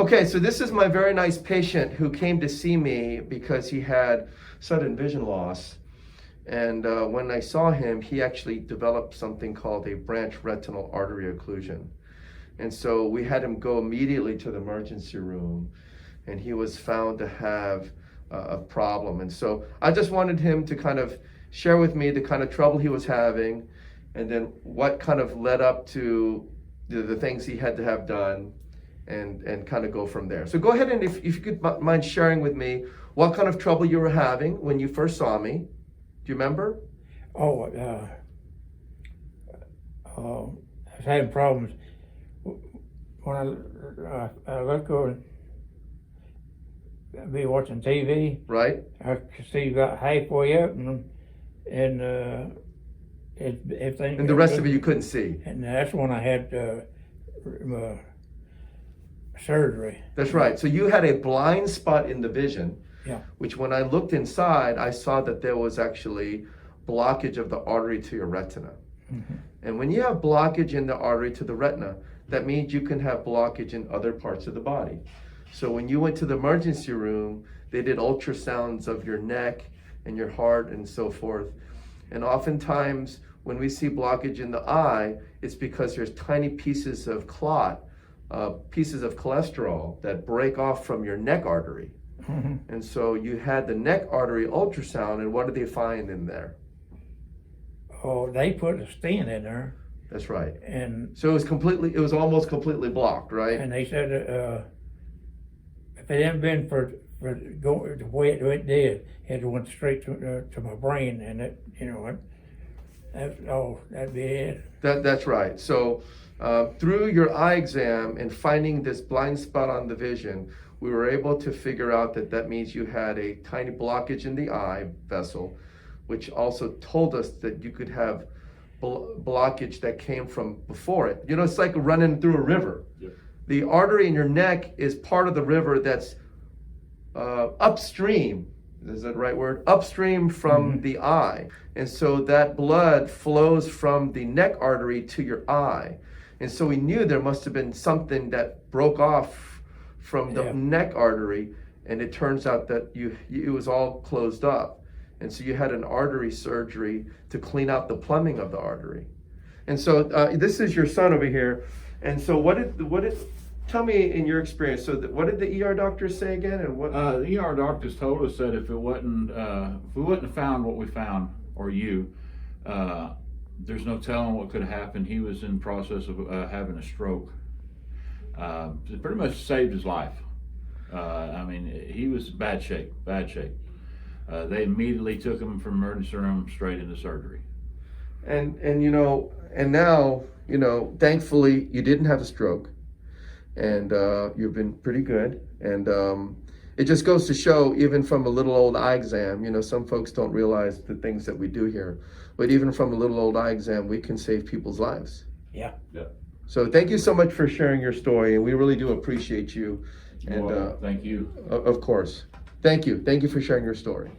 Okay, so this is my very nice patient who came to see me because he had sudden vision loss. And when I saw him, he actually developed something called a branch retinal artery occlusion. And so we had him go immediately to the emergency room, and he was found to have a problem. And so I just wanted him to kind of share with me the kind of trouble he was having, and then what kind of led up to the things he had to have done, and kind of go from there. So go ahead, and if you could mind sharing with me what kind of trouble you were having when you first saw me. Do you remember? Oh, I was having problems when I look over, I'd be watching TV. Right. I could see about halfway up, and everything. And the rest of it you couldn't see. And that's when I had surgery. That's right. So you had a blind spot in the vision. Yeah. Which when I looked inside, I saw that there was actually blockage of the artery to your retina. Mm-hmm. And when you have blockage in the artery to the retina, that means you can have blockage in other parts of the body. So when you went to the emergency room, they did ultrasounds of your neck and your heart and so forth. And oftentimes when we see blockage in the eye, it's because there's tiny pieces of clot, pieces of cholesterol that break off from your neck artery. Mm-hmm. And so you had the neck artery ultrasound, and what did they find in there? Oh, they put a stent in there. That's right. And So it was almost completely blocked, right? they said if it hadn't been for going the way it did, it went straight to my brain, and that'd be it. That's right. So through your eye exam and finding this blind spot on the vision, we were able to figure out that means you had a tiny blockage in the eye vessel, which also told us that you could have blockage that came from before it. It's like running through a river. Yep. The artery in your neck is part of the river that's upstream. Is that the right word? Upstream from Mm-hmm. the eye. And so that blood flows from the neck artery to your eye. And so we knew there must have been something that broke off from the Yeah. neck artery, and it turns out that it was all closed up. And so you had an artery surgery to clean out the plumbing of the artery. And so this is your son over here. And so tell me in your experience, so what did the ER doctors say again? And what? The ER doctors told us that if we wouldn't have found what we found, or there's no telling what could have happened. He was in the process of having a stroke. It pretty much saved his life. He was in bad shape. They immediately took him from emergency room straight into surgery. And now, thankfully you didn't have a stroke, and you've been pretty good. And it just goes to show, even from a little old eye exam, some folks don't realize the things that we do here, but even from a little old eye exam, we can save people's lives. Yeah. Yeah. So thank you so much for sharing your story, and we really do appreciate you. And Thank you. of course, thank you for sharing your story.